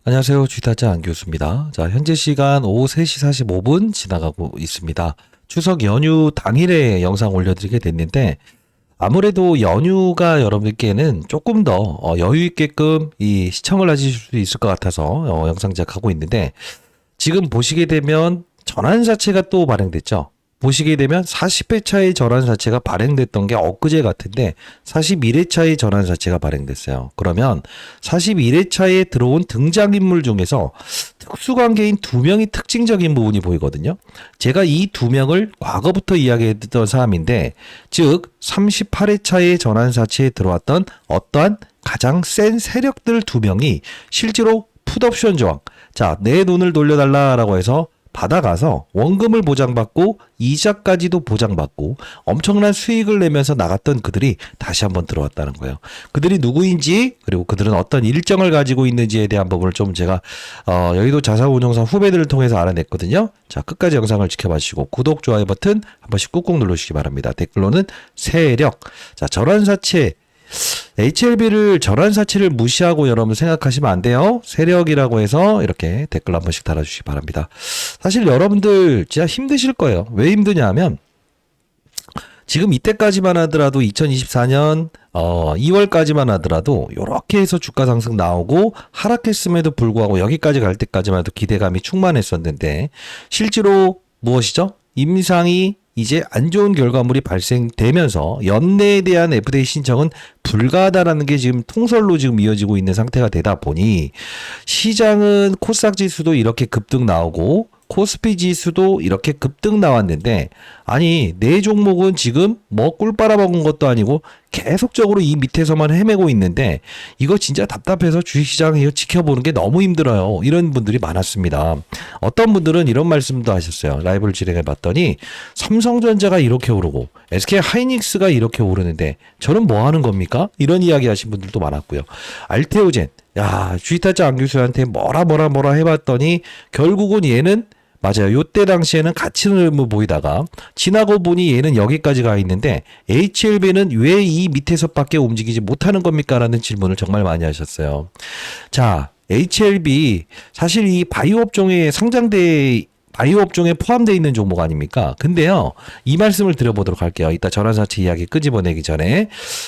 안녕하세요. 주식타짜 안교수입니다. 자, 현재 시간 오후 3시 45분 지나가고 있습니다. 추석 연휴 당일에 영상 올려드리게 됐는데, 아무래도 연휴가 여러분께는 조금 더 여유 있게끔 이 시청을 하실 수 있을 것 같아서 영상 제작하고 있는데, 지금 보시게 되면 전환사채가 또 발행됐죠. 보시게 되면 40회차의 전환사채가 발행됐던 게 엊그제 같은데 41회차의 전환사채가 발행됐어요. 그러면 41회차에 들어온 등장인물 중에서 특수관계인 두 명이 특징적인 부분이 보이거든요. 제가 이 두 명을 과거부터 이야기했던 사람인데, 즉 38회차의 전환사채에 들어왔던 어떠한 가장 센 세력들 두 명이 실제로 풋옵션 조항, 자, 내 돈을 돌려달라라고 해서 받아가서 원금을 보장받고 이자까지도 보장받고 엄청난 수익을 내면서 나갔던 그들이 다시 한번 들어왔다는 거예요. 그들이 누구인지, 그리고 그들은 어떤 일정을 가지고 있는지에 대한 부분을 좀 제가 여의도 자산운용사 후배들을 통해서 알아냈거든요. 자, 끝까지 영상을 지켜봐 주시고 구독, 좋아요 버튼 한 번씩 꾹꾹 눌러주시기 바랍니다. 댓글로는 세력, 자, 전환사채, HLB를 전환사채를 무시하고 여러분 생각하시면 안 돼요. 세력이라고 해서 이렇게 댓글 한 번씩 달아주시기 바랍니다. 사실 여러분들 진짜 힘드실 거예요. 왜 힘드냐 하면 지금 이때까지만 하더라도 2024년 2월까지만 하더라도 이렇게 해서 주가 상승 나오고 하락했음에도 불구하고 여기까지 갈 때까지만 해도 기대감이 충만했었는데, 실제로 무엇이죠? 임상이 이제 안 좋은 결과물이 발생되면서 연내에 대한 FDA 신청은 불가하다라는 게 지금 통설로 지금 이어지고 있는 상태가 되다 보니, 시장은 코스닥 지수도 이렇게 급등 나오고 코스피 지수도 이렇게 급등 나왔는데, 아니 내 종목은 지금 뭐 꿀 빨아먹은 것도 아니고 계속적으로 이 밑에서만 헤매고 있는데, 이거 진짜 답답해서 주식시장을 지켜보는 게 너무 힘들어요. 이런 분들이 많았습니다. 어떤 분들은 이런 말씀도 하셨어요. 라이브를 진행해 봤더니 삼성전자가 이렇게 오르고 SK 하이닉스가 이렇게 오르는데 저는 뭐 하는 겁니까? 이런 이야기 하신 분들도 많았고요. 알테오젠, 야, 주식타짜 안 교수한테 뭐라 해봤더니 결국은 얘는 맞아요. 요때 당시에는 같이 흐름을 보이다가 지나고 보니 얘는 여기까지 가 있는데 HLB는 왜 이 밑에서밖에 움직이지 못하는 겁니까? 라는 질문을 정말 많이 하셨어요. 자, HLB 사실 이 바이오 업종에 바이오 업종에 포함되어 있는 종목 아닙니까? 근데요, 이 말씀을 드려보도록 할게요. 이따 전환사채 이야기 끄집어내기 전에,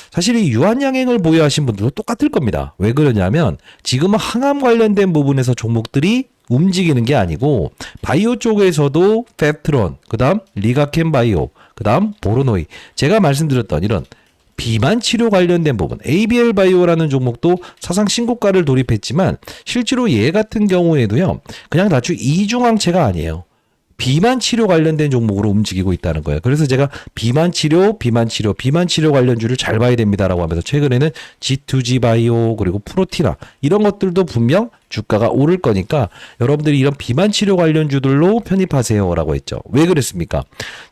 사실 이 유한양행을 보유하신 분들도 똑같을 겁니다. 왜 그러냐면 지금은 항암 관련된 부분에서 종목들이 움직이는 게 아니고, 바이오 쪽에서도 펩트론, 그 다음 리가켄 바이오, 그 다음 보로노이, 제가 말씀드렸던 이런 비만 치료 관련된 부분, ABL 바이오라는 종목도 사상 신고가를 돌입했지만 실제로 얘 같은 경우에도요, 그냥 다주 이중항체가 아니에요. 비만 치료 관련된 종목으로 움직이고 있다는 거예요. 그래서 제가 비만 치료 관련주를 잘 봐야 됩니다라고 하면서 최근에는 G2G 바이오, 그리고 프로티나 이런 것들도 분명 주가가 오를 거니까 여러분들이 이런 비만 치료 관련주들로 편입하세요라고 했죠. 왜 그랬습니까?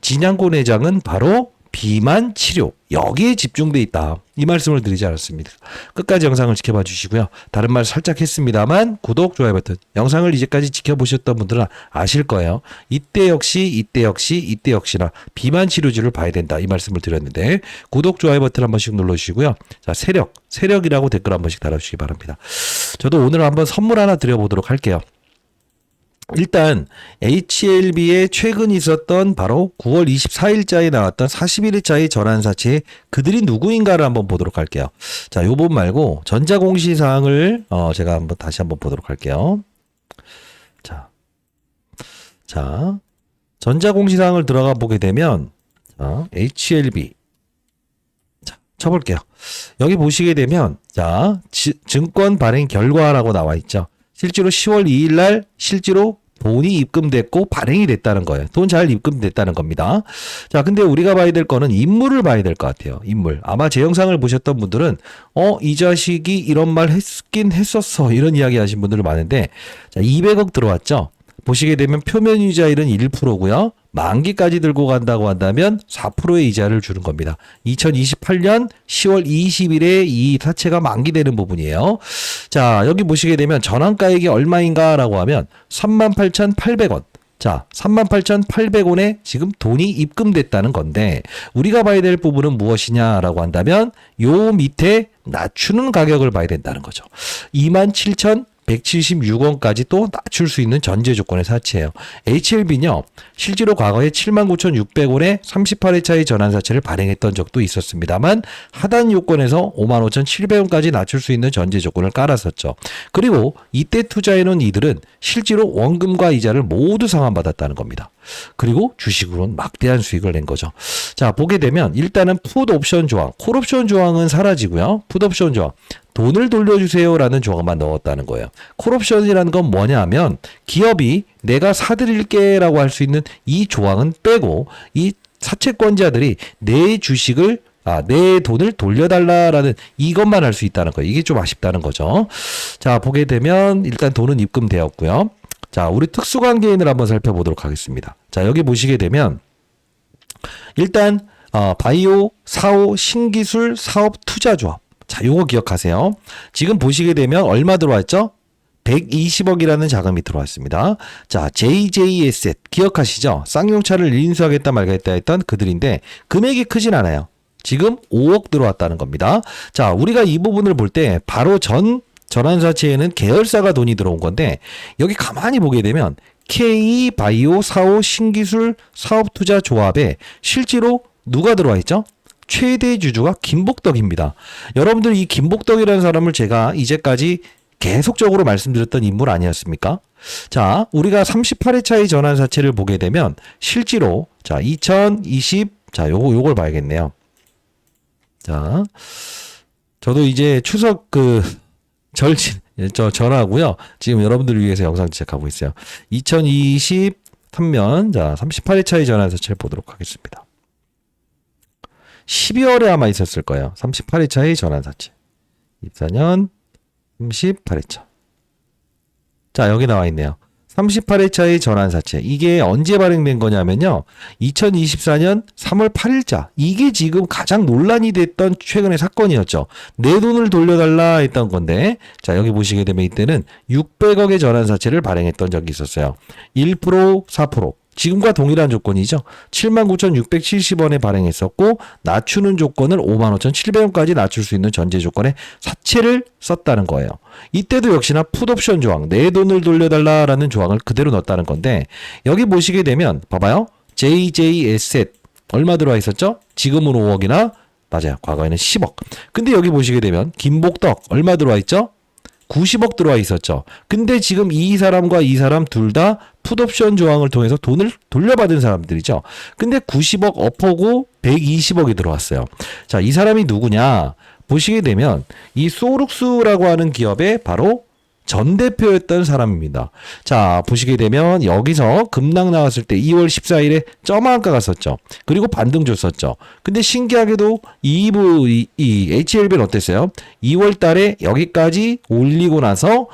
진양고 내장은 바로 비만 치료, 여기에 집중돼 있다, 이 말씀을 드리지 않았습니다. 끝까지 영상을 지켜봐 주시고요. 다른 말 살짝 했습니다만 구독, 좋아요 버튼, 영상을 이제까지 지켜보셨던 분들은 아실 거예요. 이때 역시나 비만 치료주를 봐야 된다, 이 말씀을 드렸는데, 구독, 좋아요 버튼 한 번씩 눌러주시고요. 자, 세력이라고 댓글 한 번씩 달아주시기 바랍니다. 저도 오늘 한번 선물 하나 드려보도록 할게요. 일단 HLB에 최근 있었던 바로 9월 24일자에 나왔던 41일자의 전환사채, 그들이 누구인가를 한번 보도록 할게요. 자, 요 부분 말고 전자공시사항을 제가 다시 한번 보도록 할게요. 자, 전자공시사항을 들어가 보게 되면, 자, HLB, 자, 쳐볼게요. 여기 보시게 되면, 자, 증권 발행 결과라고 나와 있죠. 실제로 10월 2일 날 실제로 돈이 입금됐고 발행이 됐다는 거예요. 돈 잘 입금됐다는 겁니다. 자, 근데 우리가 봐야 될 거는 인물을 봐야 될 것 같아요. 인물. 아마 제 영상을 보셨던 분들은 이 자식이 이런 말 했긴 했었어, 이런 이야기 하신 분들 많은데, 자, 200억 들어왔죠. 보시게 되면 표면 이자율은 1%고요. 만기까지 들고 간다고 한다면 4%의 이자를 주는 겁니다. 2028년 10월 20일에 이 사채가 만기되는 부분이에요. 자, 여기 보시게 되면 전환가액이 얼마인가라고 하면 38,800원. 자, 38,800원에 지금 돈이 입금됐다는 건데, 우리가 봐야 될 부분은 무엇이냐라고 한다면 요 밑에 낮추는 가격을 봐야 된다는 거죠. 27,100원. 176원까지 또 낮출 수 있는 전제 조건의 사채예요. HLB는요. 실제로 과거에 79,600원에 38회차의 전환사채를 발행했던 적도 있었습니다만 하단 요건에서 55,700원까지 낮출 수 있는 전제 조건을 깔았었죠. 그리고 이때 투자해놓은 이들은 실제로 원금과 이자를 모두 상환받았다는 겁니다. 그리고 주식으로는 막대한 수익을 낸 거죠. 자, 보게 되면 일단은 풋옵션 조항, 콜옵션 조항은 사라지고요. 풋옵션 조항, 돈을 돌려주세요라는 조항만 넣었다는 거예요. 콜옵션이라는 건 뭐냐 하면 기업이 내가 사드릴게라고 할 수 있는 이 조항은 빼고 이 사채권자들이 내 주식을 내 돈을 돌려달라라는 이것만 할 수 있다는 거예요. 이게 좀 아쉽다는 거죠. 자, 보게 되면 일단 돈은 입금되었고요. 자, 우리 특수관계인을 한번 살펴보도록 하겠습니다. 자, 여기 보시게 되면 일단 바이오, 사오, 신기술, 사업, 투자조합. 자, 요거 기억하세요. 지금 보시게 되면 얼마 들어왔죠? 120억이라는 자금이 들어왔습니다. 자, JJ에셋 기억하시죠? 쌍용차를 인수하겠다 말겠다 했던 그들인데 금액이 크진 않아요. 지금 5억 들어왔다는 겁니다. 자, 우리가 이 부분을 볼 때 바로 전환사채에는 계열사가 돈이 들어온 건데 여기 가만히 보게 되면 K바이오, 사오, 신기술, 사업투자조합에 실제로 누가 들어와 있죠? 최대 주주가 김복덕입니다. 여러분들 이 김복덕이라는 사람을 제가 이제까지 계속적으로 말씀드렸던 인물 아니었습니까? 자, 우리가 38회차의 전환사채를 보게 되면 실제로 자, 2020 자, 요걸 봐야겠네요. 자, 저도 이제 추석 전화고요. 지금 여러분들을 위해서 영상 제작하고 있어요. 2023년 자 38회차의 전환사채를 보도록 하겠습니다. 12월에 아마 있었을 거예요. 38회차의 전환사채. 24년 38회차. 자, 여기 나와 있네요. 38회차의 전환사채. 이게 언제 발행된 거냐면요. 2024년 3월 8일자. 이게 지금 가장 논란이 됐던 최근의 사건이었죠. 내 돈을 돌려달라 했던 건데, 자, 여기 보시게 되면 이때는 600억의 전환사채를 발행했던 적이 있었어요. 1%, 4%. 지금과 동일한 조건이죠. 79,670원에 발행했었고 낮추는 조건을 55,700원까지 낮출 수 있는 전제 조건에 사채를 썼다는 거예요. 이때도 역시나 풋옵션 조항, 내 돈을 돌려달라라는 조항을 그대로 넣었다는 건데 여기 보시게 되면 봐봐요. JJ에셋 얼마 들어와 있었죠? 지금은 5억이나 맞아요. 과거에는 10억. 근데 여기 보시게 되면 김복덕 얼마 들어와 있죠? 90억 들어와 있었죠. 근데 지금 이 사람과 이 사람 둘 다 풋옵션 조항을 통해서 돈을 돌려받은 사람들이죠. 근데 90억 업하고 120억이 들어왔어요. 자, 이 사람이 누구냐? 보시게 되면 이 소룩스라고 하는 기업의 바로 전 대표였던 사람입니다. 자, 보시게 되면 여기서 급락 나왔을 때 2월 14일에 점한가가 썼죠. 그리고 반등 줬었죠. 근데 신기하게도 이 HLB는 어땠어요? 2월 달에 여기까지 올리고 나서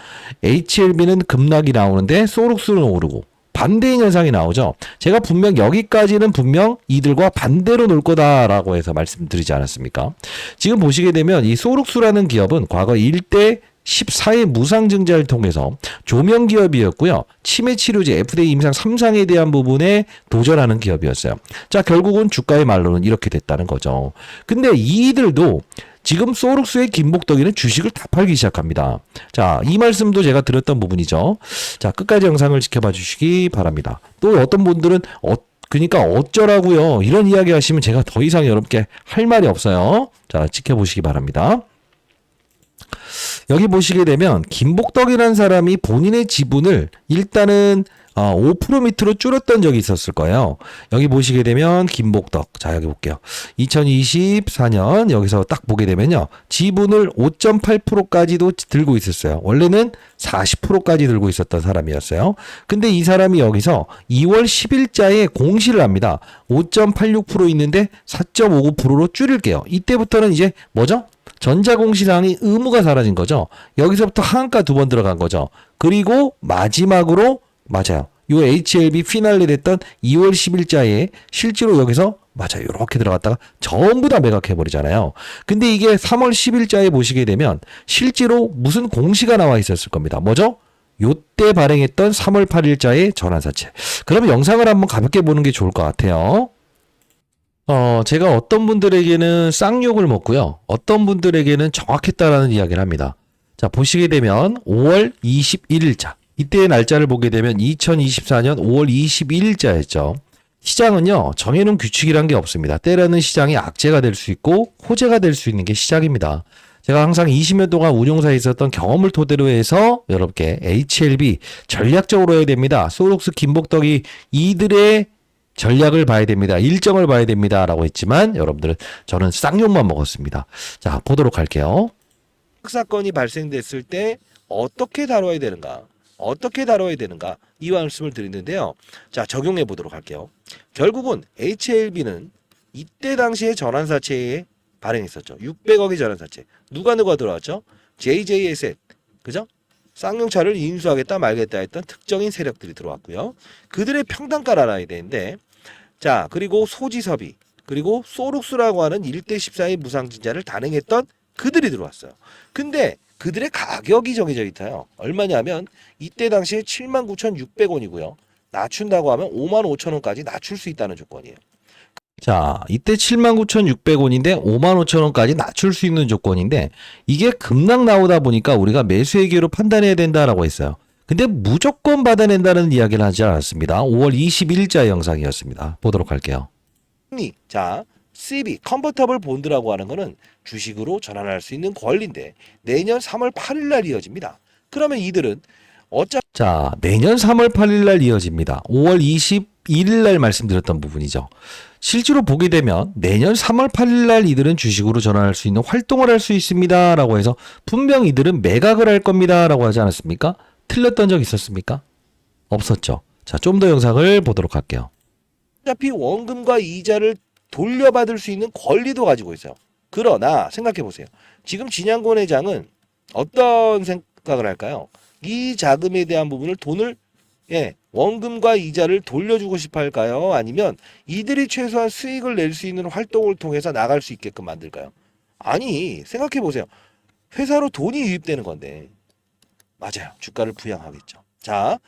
HLB는 급락이 나오는데 소룩스는 오르고 반대인 현상이 나오죠. 제가 분명 여기까지는 분명 이들과 반대로 놀 거다라고 해서 말씀드리지 않았습니까? 지금 보시게 되면 이 소룩스라는 기업은 과거 1대 14의 무상증자를 통해서 조명기업이었고요. 치매치료제 FDA 임상 3상에 대한 부분에 도전하는 기업이었어요. 자, 결국은 주가의 말로는 이렇게 됐다는 거죠. 근데 이들도 지금 소룩스의 김복덕이는 주식을 다 팔기 시작합니다. 자, 이 말씀도 제가 드렸던 부분이죠. 자, 끝까지 영상을 지켜봐 주시기 바랍니다. 또 어떤 분들은 그러니까 어쩌라고요. 이런 이야기 하시면 제가 더 이상 여러분께 할 말이 없어요. 자, 지켜보시기 바랍니다. 여기 보시게 되면 김복덕이라는 사람이 본인의 지분을 일단은 5% 밑으로 줄였던 적이 있었을 거예요. 여기 보시게 되면 김복덕. 자, 여기 볼게요. 2024년 여기서 딱 보게 되면요. 지분을 5.8%까지도 들고 있었어요. 원래는 40%까지 들고 있었던 사람이었어요. 근데 이 사람이 여기서 2월 10일자에 공시를 합니다. 5.86% 있는데 4.59%로 줄일게요. 이때부터는 이제 뭐죠? 전자공시사항이 의무가 사라진 거죠. 여기서부터 하한가 2번 들어간 거죠. 그리고 마지막으로 맞아요. 요 HLB 피날레 됐던 2월 10일자에 실제로 여기서 맞아요. 이렇게 들어갔다가 전부 다 매각해버리잖아요. 근데 이게 3월 10일자에 보시게 되면 실제로 무슨 공시가 나와 있었을 겁니다. 뭐죠? 요때 발행했던 3월 8일자의 전환사채. 그러면 영상을 한번 가볍게 보는 게 좋을 것 같아요. 제가 어떤 분들에게는 쌍욕을 먹고요. 어떤 분들에게는 정확했다라는 이야기를 합니다. 자, 보시게 되면 5월 21일자. 이때의 날짜를 보게 되면 2024년 5월 21일자였죠. 시장은요, 정해놓은 규칙이란 게 없습니다. 때로는 시장이 악재가 될 수 있고 호재가 될 수 있는 게 시장입니다. 제가 항상 20년 동안 운용사에 있었던 경험을 토대로 해서 여러분께 HLB 전략적으로 해야 됩니다. 소록스, 김복덕이 이들의 전략을 봐야 됩니다. 일정을 봐야 됩니다. 라고 했지만 여러분들은 저는 쌍욕만 먹었습니다. 자, 보도록 할게요. 사건이 발생됐을 때 어떻게 다뤄야 되는가? 어떻게 다뤄야 되는가? 이 말씀을 드리는데요. 자, 적용해 보도록 할게요. 결국은 HLB는 이때 당시에 전환사채에 발행했었죠. 600억의 전환사채. 누가 들어왔죠? JJ에셋. 그죠? 쌍용차를 인수하겠다 말겠다 했던 특정인 세력들이 들어왔고요. 그들의 평단가를 알아야 되는데, 자, 그리고 소지섭이, 그리고 소룩스라고 하는 1대 14의 무상증자를 단행했던 그들이 들어왔어요. 근데 그들의 가격이 정해져 있어요. 얼마냐면 이때 당시에 79,600원이고요. 낮춘다고 하면 55,000원까지 낮출 수 있다는 조건이에요. 자, 이때 79,600원인데 55,000원까지 낮출 수 있는 조건인데 이게 급락 나오다 보니까 우리가 매수의 기회로 판단해야 된다라고 했어요. 근데 무조건 받아낸다는 이야기를 하지 않았습니다. 5월 21일자 영상이었습니다. 보도록 할게요. 자, CB, 컨버터블 본드라고 하는 거는 주식으로 전환할 수 있는 권리인데 내년 3월 8일 날 이어집니다. 그러면 이들은 자, 내년 3월 8일 날 이어집니다. 5월 21일 날 말씀드렸던 부분이죠. 실제로 보게 되면 내년 3월 8일 날 이들은 주식으로 전환할 수 있는 활동을 할 수 있습니다. 라고 해서 분명 이들은 매각을 할 겁니다. 라고 하지 않았습니까? 틀렸던 적 있었습니까? 없었죠. 자, 좀 더 영상을 보도록 할게요. 어차피 원금과 이자를 돌려받을 수 있는 권리도 가지고 있어요. 그러나 생각해 보세요. 지금 진양권 회장은 어떤 생각을 할까요? 이 자금에 대한 부분을 돈을 원금과 이자를 돌려주고 싶어 할까요? 아니면 이들이 최소한 수익을 낼 수 있는 활동을 통해서 나갈 수 있게끔 만들까요? 아니, 생각해 보세요. 회사로 돈이 유입되는 건데. 맞아요. 주가를 부양하겠죠. 자,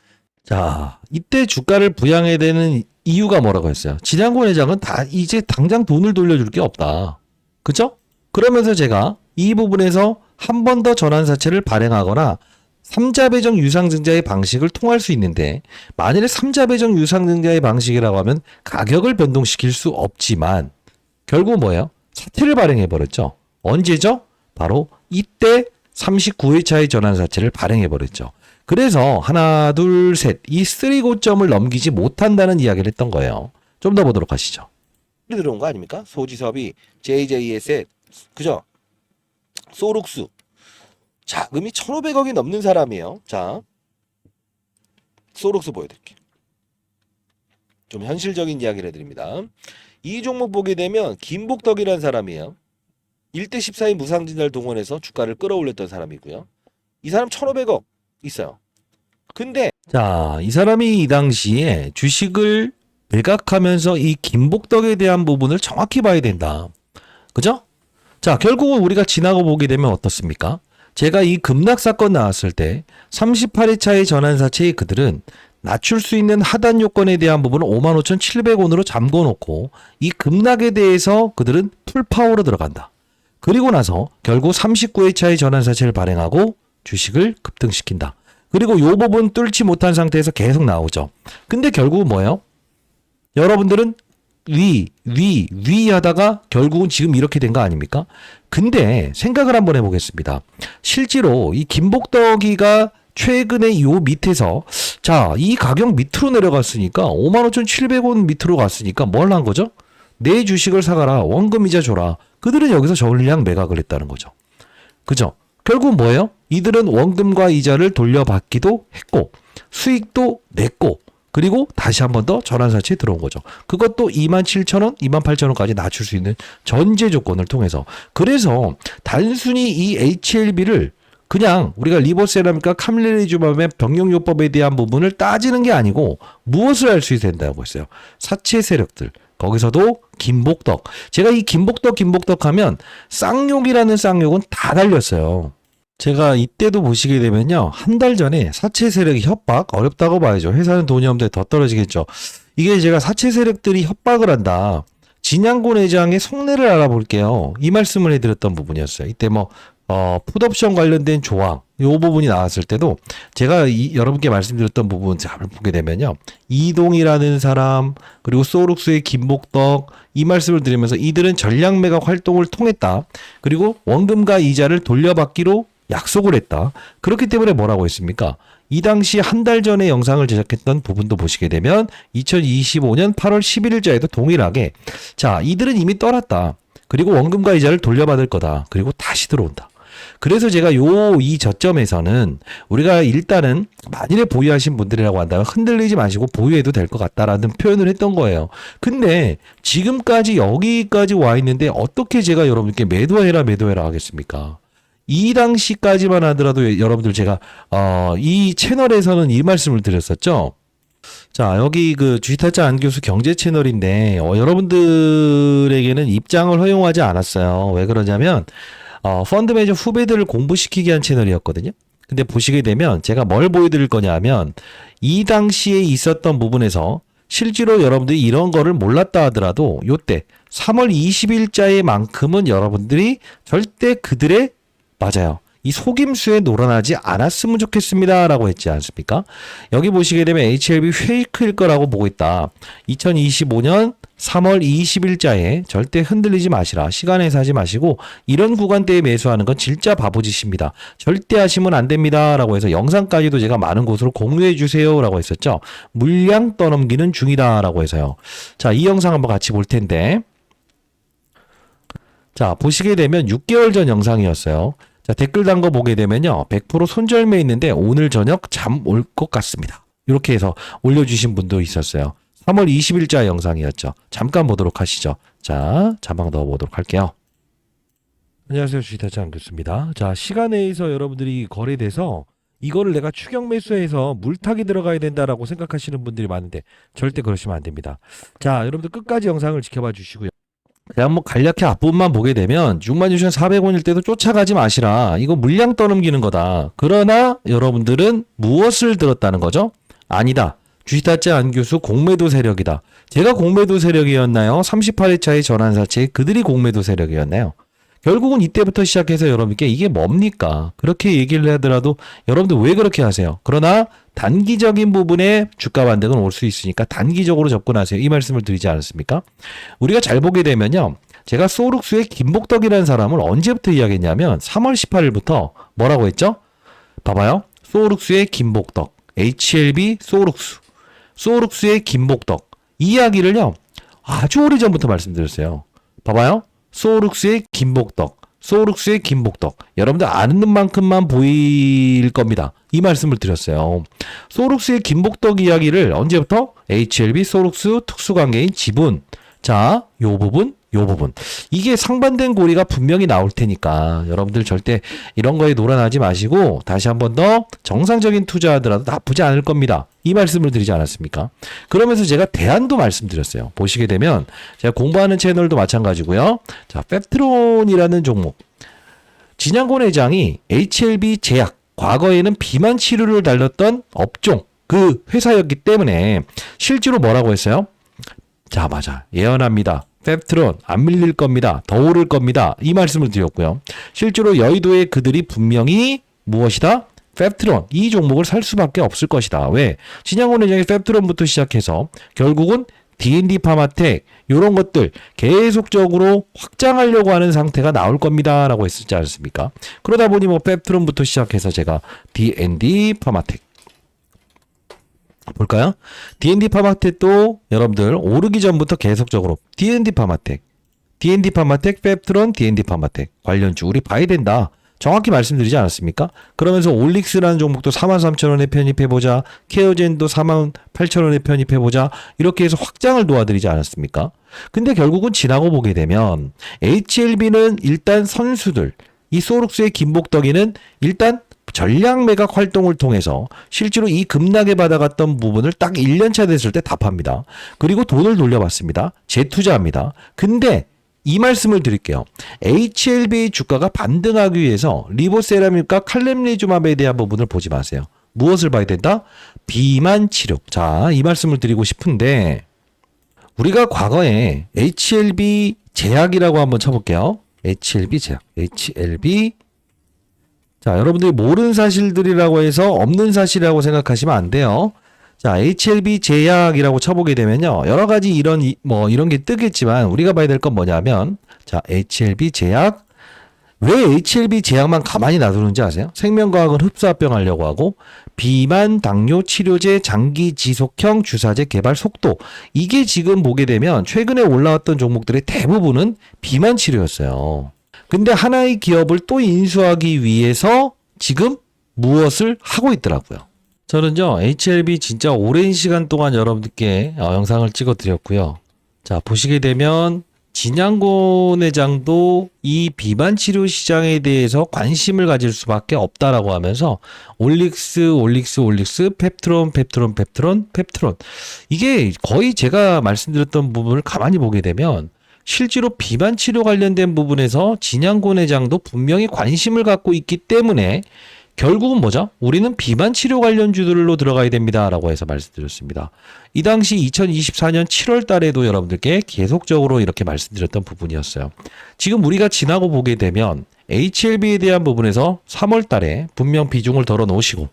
이때 주가를 부양해야 되는 이유가 뭐라고 했어요? 진양권 회장은 이제 당장 돈을 돌려줄 게 없다. 그죠? 그러면서 제가 이 부분에서 한 번 더 전환사채를 발행하거나 3자 배정 유상증자의 방식을 통할 수 있는데 만일에 3자 배정 유상증자의 방식이라고 하면 가격을 변동시킬 수 없지만 결국 뭐예요? 사채를 발행해버렸죠. 언제죠? 바로 이때 39회차의 전환사채를 발행해버렸죠. 그래서 하나, 둘, 셋, 이 3고점을 넘기지 못한다는 이야기를 했던 거예요. 좀 더 보도록 하시죠. 들어온 거 아닙니까? 소지섭이 JJ에셋, 그죠? 소룩스. 자금이 1,500억이 넘는 사람이에요. 자, 소룩스 보여드릴게요. 좀 현실적인 이야기를 해드립니다. 이 종목 보게 되면 김복덕이라는 사람이에요. 1대 14의 무상증자를 동원해서 주가를 끌어올렸던 사람이고요. 이 사람 1,500억 있어요. 근데 자, 이 사람이 이 당시에 주식을 매각하면서 이 김복덕에 대한 부분을 정확히 봐야 된다. 그죠? 자, 결국은 우리가 지나고 보게 되면 어떻습니까? 제가 이 급락 사건 나왔을 때 38회차의 전환사채의 그들은 낮출 수 있는 하단 요건에 대한 부분을 55,700원으로 잠궈놓고 이 급락에 대해서 그들은 풀파워로 들어간다. 그리고 나서 결국 39회차의 전환사채를 발행하고 주식을 급등시킨다. 그리고 이 부분 뚫지 못한 상태에서 계속 나오죠. 근데 결국은 뭐예요? 여러분들은 위 하다가 결국은 지금 이렇게 된 거 아닙니까? 근데 생각을 한번 해보겠습니다. 실제로 이 김복덕이가 최근에 요 밑에서 자, 이 가격 밑으로 내려갔으니까 55,700원 밑으로 갔으니까 뭘 한 거죠? 내 주식을 사가라. 원금이자 줘라. 그들은 여기서 전량 매각을 했다는 거죠. 그죠? 결국 뭐예요? 이들은 원금과 이자를 돌려받기도 했고 수익도 냈고 그리고 다시 한 번 더 전환사채에 들어온 거죠. 그것도 27,000원, 28,000원까지 낮출 수 있는 전제 조건을 통해서. 그래서 단순히 이 HLB를 그냥 우리가 리보세라믹과 카밀레리주맘의 병용요법에 대한 부분을 따지는 게 아니고 무엇을 알 수 있어야 된다고 했어요. 사채 세력들. 거기서도 김복덕. 제가 이 김복덕 하면 쌍욕이라는 쌍욕은 다 달렸어요. 제가 이때도 보시게 되면요. 한 달 전에 사채 세력이 협박 어렵다고 봐야죠. 회사는 돈이 없는데 더 떨어지겠죠. 이게 제가 사채 세력들이 협박을 한다. 진양권 회장의 속내를 알아볼게요. 이 말씀을 해드렸던 부분이었어요. 이때 뭐 풋옵션 관련된 조항, 요 부분이 나왔을 때도 제가 여러분께 말씀드렸던 부분 잘 보게 되면요. 이동이라는 사람, 그리고 소룩스의 김복덕, 이 말씀을 드리면서 이들은 전략 매각 활동을 통했다. 그리고 원금과 이자를 돌려받기로 약속을 했다. 그렇기 때문에 뭐라고 했습니까? 이 당시 한 달 전에 영상을 제작했던 부분도 보시게 되면 2025년 8월 11일자에도 동일하게 자, 이들은 이미 떠났다. 그리고 원금과 이자를 돌려받을 거다. 그리고 다시 들어온다. 그래서 제가 이 저점에서는 우리가 일단은 만일에 보유하신 분들이라고 한다면 흔들리지 마시고 보유해도 될 것 같다라는 표현을 했던 거예요. 근데 지금까지 여기까지 와 있는데 어떻게 제가 여러분께 매도해라 하겠습니까? 이 당시까지만 하더라도 여러분들 제가 이 채널에서는 이 말씀을 드렸었죠. 자, 여기 그 주식타짜 안교수 경제 채널인데 여러분들에게는 입장을 허용하지 않았어요. 왜 그러냐면 펀드 매니저 후배들을 공부시키기 위한 채널이었거든요. 근데 보시게 되면 제가 뭘 보여드릴 거냐면 이 당시에 있었던 부분에서 실제로 여러분들이 이런 거를 몰랐다 하더라도 요때 3월 20일자의 만큼은 여러분들이 절대 그들의 맞아요. 이 속임수에 놀아나지 않았으면 좋겠습니다. 라고 했지 않습니까? 여기 보시게 되면 HLB 페이크일 거라고 보고 있다. 2025년 3월 20일자에 절대 흔들리지 마시라. 시간에 사지 마시고 이런 구간대에 매수하는 건 진짜 바보짓입니다. 절대 하시면 안 됩니다. 라고 해서 영상까지도 제가 많은 곳으로 공유해 주세요. 라고 했었죠. 물량 떠넘기는 중이다. 라고 해서요. 자, 이 영상 한번 같이 볼 텐데 자, 보시게 되면 6개월 전 영상이었어요. 자, 댓글 단 거 보게 되면요. 100% 손절매 있는데 오늘 저녁 잠 올 것 같습니다. 이렇게 해서 올려주신 분도 있었어요. 3월 20일자 영상이었죠. 잠깐 보도록 하시죠. 자, 자막 넣어보도록 할게요. 안녕하세요. 주식타짜 안교수입니다. 자, 시간에 의해서 여러분들이 거래돼서 이거를 내가 추격 매수해서 물타기 들어가야 된다라고 생각하시는 분들이 많은데 절대 그러시면 안 됩니다. 자, 여러분들 끝까지 영상을 지켜봐 주시고요. 그냥 뭐 간략히 앞부분만 보게 되면 66,400원일 때도 쫓아가지 마시라. 이거 물량 떠넘기는 거다. 그러나 여러분들은 무엇을 들었다는 거죠? 아니다. 주식타짜 안교수 공매도 세력이다. 제가 공매도 세력이었나요? 38회차의 전환사채 그들이 공매도 세력이었나요? 결국은 이때부터 시작해서 여러분께 이게 뭡니까? 그렇게 얘기를 하더라도 여러분들 왜 그렇게 하세요? 그러나 단기적인 부분에 주가 반등은 올 수 있으니까 단기적으로 접근하세요. 이 말씀을 드리지 않았습니까? 우리가 잘 보게 되면요. 제가 소룩스의 김복덕이라는 사람을 언제부터 이야기했냐면 3월 18일부터 뭐라고 했죠? 봐봐요. 소룩스의 김복덕, HLB 소룩스, 소룩스의 김복덕 이 이야기를요. 아주 오래전부터 말씀드렸어요. 봐봐요. 소룩스의 김복덕, 소룩스의 김복덕. 여러분들 아는 만큼만 보일 겁니다. 이 말씀을 드렸어요. 소룩스의 김복덕 이야기를 언제부터? HLB 소룩스 특수관계인 지분. 자, 요 부분. 이게 상반된 고리가 분명히 나올 테니까 여러분들 절대 이런 거에 놀아나지 마시고 다시 한 번 더 정상적인 투자하더라도 나쁘지 않을 겁니다. 이 말씀을 드리지 않았습니까? 그러면서 제가 대안도 말씀드렸어요. 보시게 되면 제가 공부하는 채널도 마찬가지고요. 자, 펩트론이라는 종목. 진양곤 회장이 HLB 제약, 과거에는 비만 치료를 달렸던 업종, 그 회사였기 때문에 실제로 뭐라고 했어요? 자, 맞아. 예언합니다. 펩트론 안 밀릴 겁니다. 더 오를 겁니다. 이 말씀을 드렸고요. 실제로 여의도에 그들이 분명히 무엇이다? 펩트론 이 종목을 살 수밖에 없을 것이다. 왜? 진양곤 회장이 펩트론부터 시작해서 결국은 D&D 파마텍 이런 것들 계속적으로 확장하려고 하는 상태가 나올 겁니다. 라고 했었지 않습니까? 그러다 보니 뭐 펩트론부터 시작해서 제가 D&D 파마텍 볼까요? D&D 파마텍도 여러분들 오르기 전부터 계속적으로 D&D 파마텍, 펩트론, D&D 파마텍 관련주 우리 봐야 된다. 정확히 말씀드리지 않았습니까? 그러면서 올릭스라는 종목도 43,000원에 편입해보자. 케어젠도 48,000원에 편입해보자. 이렇게 해서 확장을 도와드리지 않았습니까? 근데 결국은 지나고 보게 되면 HLB는 일단 선수들, 이 소룩스의 김복덕이는 일단 전략 매각 활동을 통해서 실제로 이 급락에 받아갔던 부분을 딱 1년차 됐을 때 답합니다. 그리고 돈을 돌려받습니다. 재투자합니다. 근데 이 말씀을 드릴게요. HLB 주가가 반등하기 위해서 리보세라믹과 칼렘리주맙에 대한 부분을 보지 마세요. 무엇을 봐야 된다? 비만 치료. 자, 이 말씀을 드리고 싶은데 우리가 과거에 HLB 제약이라고 한번 쳐볼게요. HLB 제약. HLB 자, 여러분들이 모르는 사실들이라고 해서 없는 사실이라고 생각하시면 안 돼요. 자, HLB 제약이라고 쳐보게 되면요. 여러 가지 이런 게 뜨겠지만 우리가 봐야 될 건 뭐냐면, 자, HLB 제약. 왜 HLB 제약만 가만히 놔두는지 아세요? 생명과학은 흡수합병 하려고 하고, 비만, 당뇨, 치료제, 장기 지속형 주사제 개발 속도. 이게 지금 보게 되면 최근에 올라왔던 종목들의 대부분은 비만 치료였어요. 근데 하나의 기업을 또 인수하기 위해서 지금 무엇을 하고 있더라고요. 저는요, HLB 진짜 오랜 시간 동안 여러분들께 영상을 찍어 드렸고요. 자, 보시게 되면 진양곤 회장도 이 비만 치료 시장에 대해서 관심을 가질 수밖에 없다라고 하면서 올릭스, 펩트론. 이게 거의 제가 말씀드렸던 부분을 가만히 보게 되면 실제로 비만 치료 관련된 부분에서 진양곤 회장도 분명히 관심을 갖고 있기 때문에 결국은 뭐죠? 우리는 비만 치료 관련주들로 들어가야 됩니다라고 해서 말씀드렸습니다. 이 당시 2024년 7월 달에도 여러분들께 계속적으로 이렇게 말씀드렸던 부분이었어요. 지금 우리가 지나고 보게 되면 HLB에 대한 부분에서 3월 달에 분명 비중을 덜어 놓으시고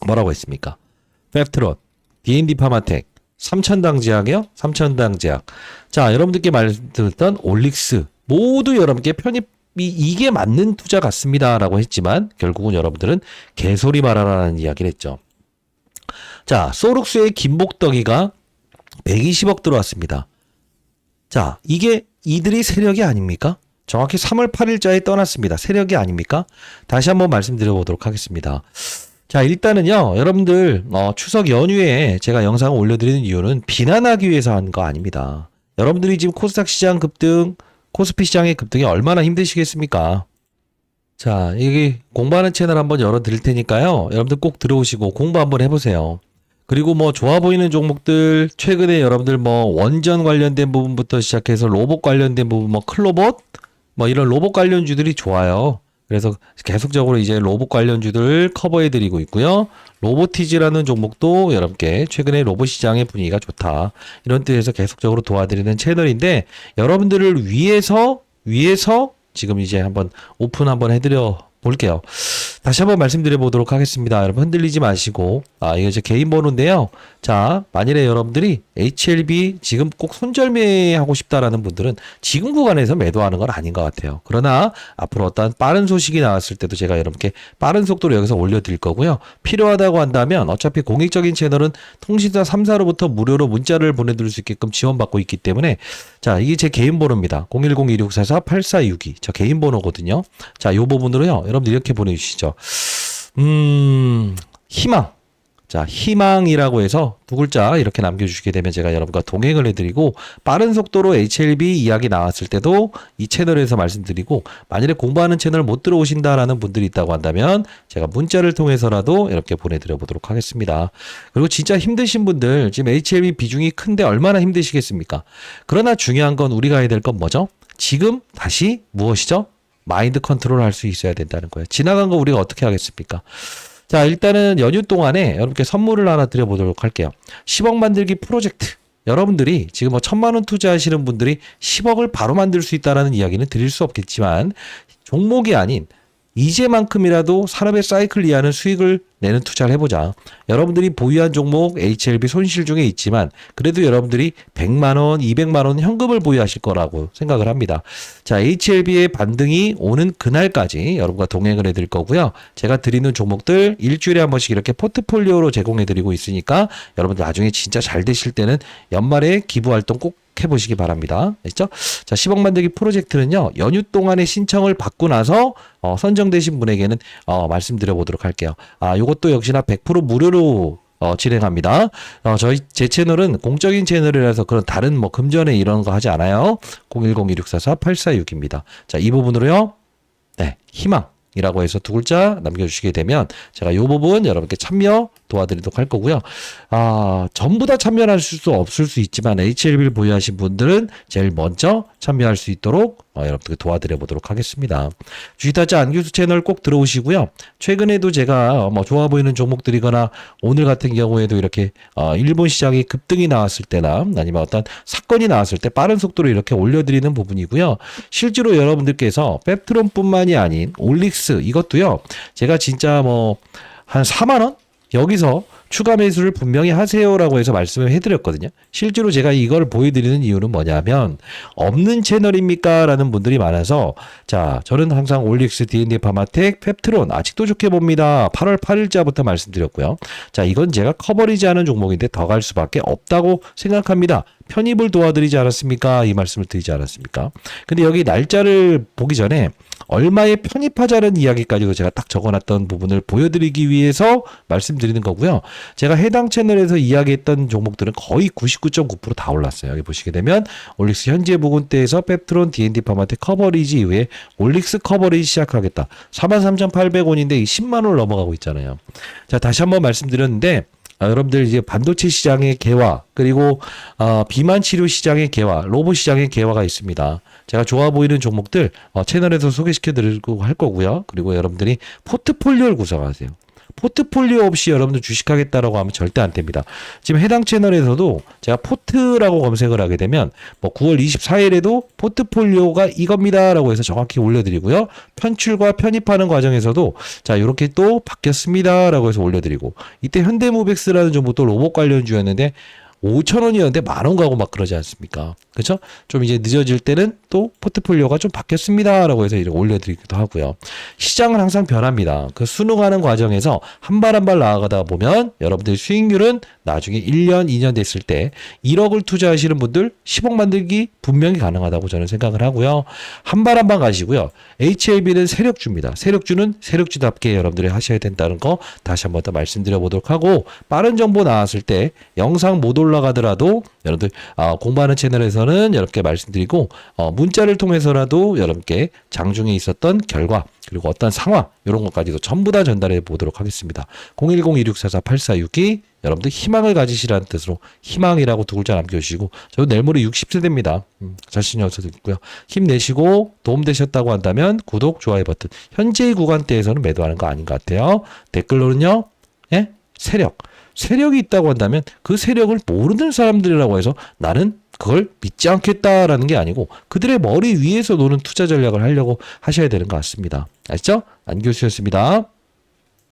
뭐라고 했습니까? 펩트론, D&D 파마텍, 삼천당 제약이요? 삼천당 제약. 자, 여러분들께 말씀드렸던 올릭스 모두 여러분께 편입 이게 맞는 투자 같습니다라고 했지만 결국은 여러분들은 개소리 말하라는 이야기를 했죠. 자, 소룩스의 김복덕이가 120억 들어왔습니다. 자, 이게 이들이 세력이 아닙니까? 정확히 3월 8일자에 떠났습니다. 세력이 아닙니까? 다시 한번 말씀드려보도록 하겠습니다. 자, 일단은요, 여러분들 추석 연휴에 제가 영상을 올려드리는 이유는 비난하기 위해서 한 거 아닙니다. 여러분들이 지금 코스닥 시장 급등, 코스피 시장의 급등이 얼마나 힘드시겠습니까? 자, 여기 공부하는 채널 한번 열어드릴 테니까요. 여러분들 꼭 들어오시고 공부 한번 해보세요. 그리고 좋아 보이는 종목들, 최근에 여러분들 원전 관련된 부분부터 시작해서 로봇 관련된 부분, 클로봇, 이런 로봇 관련주들이 좋아요. 그래서 계속적으로 이제 로봇 관련주들 커버해드리고 있고요. 로보티즈라는 종목도 여러분께 최근에 로봇 시장의 분위기가 좋다. 이런 뜻에서 계속적으로 도와드리는 채널인데 여러분들을 위해서 지금 이제 한번 오픈 한번 해드려 볼게요. 다시 한번 말씀드려 보도록 하겠습니다. 여러분 흔들리지 마시고 이거 이제 개인 번호인데요. 자, 만일에 여러분들이 HLB 지금 꼭 손절매하고 싶다라는 분들은 지금 구간에서 매도하는 건 아닌 것 같아요. 그러나 앞으로 어떤 빠른 소식이 나왔을 때도 제가 여러분께 빠른 속도로 여기서 올려드릴 거고요. 필요하다고 한다면 어차피 공익적인 채널은 통신사 3사로부터 무료로 문자를 보내드릴 수 있게끔 지원받고 있기 때문에 자, 이게 제 개인 번호입니다. 010-2644-8462 저 개인 번호거든요. 자, 요 부분으로요. 여러분들 이렇게 보내주시죠. 희망. 자, 희망이라고 해서 두 글자 이렇게 남겨주시게 되면 제가 여러분과 동행을 해드리고 빠른 속도로 HLB 이야기 나왔을 때도 이 채널에서 말씀드리고 만일에 공부하는 채널 못 들어오신다라는 분들이 있다고 한다면 제가 문자를 통해서라도 이렇게 보내드려 보도록 하겠습니다. 그리고 진짜 힘드신 분들 지금 HLB 비중이 큰데 얼마나 힘드시겠습니까? 그러나 중요한 건 우리가 해야 될 건 뭐죠? 지금 다시 무엇이죠? 마인드 컨트롤 할 수 있어야 된다는 거예요. 지나간 거 우리가 어떻게 하겠습니까? 자, 일단은 연휴 동안에 여러분께 선물을 하나 드려보도록 할게요. 10억 만들기 프로젝트. 여러분들이 지금 1,000만 원 투자하시는 분들이 10억을 바로 만들 수 있다라는 이야기는 드릴 수 없겠지만 종목이 아닌 이제만큼이라도 산업의 사이클 이하는 수익을 내는 투자를 해보자. 여러분들이 보유한 종목 HLB 손실 중에 있지만 그래도 여러분들이 100만 원, 200만 원 현금을 보유하실 거라고 생각을 합니다. 자, HLB의 반등이 오는 그날까지 여러분과 동행을 해드릴 거고요. 제가 드리는 종목들 일주일에 한 번씩 이렇게 포트폴리오로 제공해드리고 있으니까 여러분들 나중에 진짜 잘 되실 때는 연말에 기부활동 꼭 해보시기 바랍니다. 아시죠? 자, 10억 만들기 프로젝트는요, 연휴 동안에 신청을 받고 나서, 선정되신 분에게는, 말씀드려 보도록 할게요. 요것도 역시나 100% 무료로, 진행합니다. 제 채널은 공적인 채널이라서 그런 다른 금전에 이런 거 하지 않아요. 010-2644-8462입니다. 자, 이 부분으로요, 네, 희망. 이라고 해서 두 글자 남겨주시게 되면 제가 이 부분 여러분께 참여 도와드리도록 할 거고요. 전부 다 참여할 수 없을 수 있지만 HLB를 보유하신 분들은 제일 먼저 참여할 수 있도록 여러분들 도와드려 보도록 하겠습니다. 주식타짜 안교수 채널 꼭 들어오시고요. 최근에도 제가 뭐 좋아 보이는 종목들이거나 오늘 같은 경우에도 이렇게 일본 시장이 급등이 나왔을 때나 아니면 어떤 사건이 나왔을 때 빠른 속도로 이렇게 올려드리는 부분이고요. 실제로 여러분들께서 펩트론뿐만이 아닌 올릭스 이것도요. 제가 진짜 뭐 한 4만 원 여기서 추가 매수를 분명히 하세요라고 해서 말씀을 해드렸거든요. 실제로 제가 이걸 보여드리는 이유는 뭐냐면 없는 채널입니까? 라는 분들이 많아서 자 저는 항상 올릭스, D&D 파마텍, 펩트론 아직도 좋게 봅니다. 8월 8일자부터 말씀드렸고요. 자 이건 제가 커버리지 않은 종목인데 더 갈 수밖에 없다고 생각합니다. 편입을 도와드리지 않았습니까? 이 말씀을 드리지 않았습니까? 근데 여기 날짜를 보기 전에 얼마에 편입하자는 이야기까지도 제가 딱 적어놨던 부분을 보여드리기 위해서 말씀드리는 거고요. 제가 해당 채널에서 이야기했던 종목들은 거의 99.9% 다 올랐어요. 여기 보시게 되면 올릭스 현재 부근대에서 펩트론, D&D 파마텍 커버리지 이후에 올릭스 커버리지 시작하겠다. 43,800원인데 10만 원을 넘어가고 있잖아요. 자 다시 한번 말씀드렸는데 여러분들 이제 반도체 시장의 개화 그리고 비만 치료 시장의 개화, 로봇 시장의 개화가 있습니다. 제가 좋아 보이는 종목들 채널에서 소개시켜 드리고 할 거고요. 그리고 여러분들이 포트폴리오를 구성하세요. 포트폴리오 없이 여러분들 주식하겠다라고 하면 절대 안 됩니다. 지금 해당 채널에서도 제가 포트라고 검색을 하게 되면 뭐 9월 24일에도 포트폴리오가 이겁니다라고 해서 정확히 올려드리고요. 편출과 편입하는 과정에서도 자 이렇게 또 바뀌었습니다라고 해서 올려드리고 이때 현대모백스라는 종목도 로봇 관련주였는데 5,000원이었는데 10,000원 가고 막 그러지 않습니까? 그렇죠? 좀 이제 늦어질 때는 또 포트폴리오가 좀 바뀌었습니다라고 해서 이렇게 올려드리기도 하고요. 시장은 항상 변합니다. 그 순응하는 과정에서 한 발 한 발 나아가다 보면 여러분들 수익률은 나중에 1년, 2년 됐을 때 1억을 투자하시는 분들 10억 만들기 분명히 가능하다고 저는 생각을 하고요. 한 발 한 발 가시고요. HLB는 세력주입니다. 세력주는 세력주답게 여러분들이 하셔야 된다는 거 다시 한 번 더 말씀드려 보도록 하고 빠른 정보 나왔을 때 영상 못 올라가더라도 여러분들 공부하는 채널에서는 여러분께 말씀드리고 문자를 통해서라도 여러분께 장중에 있었던 결과 그리고 어떤 상황 이런 것까지도 전부 다 전달해 보도록 하겠습니다. 010-2644-8462 여러분들 희망을 가지시라는 뜻으로 희망이라고 두 글자 남겨주시고 저도 내일 모레 60세대입니다. 자신이 없어도 있고요. 힘내시고 도움되셨다고 한다면 구독, 좋아요 버튼 현재의 구간대에서는 매도하는 거 아닌 것 같아요. 댓글로는요. 예? 세력이 있다고 한다면 그 세력을 모르는 사람들이라고 해서 나는 그걸 믿지 않겠다라는 게 아니고 그들의 머리 위에서 노는 투자 전략을 하려고 하셔야 되는 것 같습니다. 아시죠? 안교수였습니다.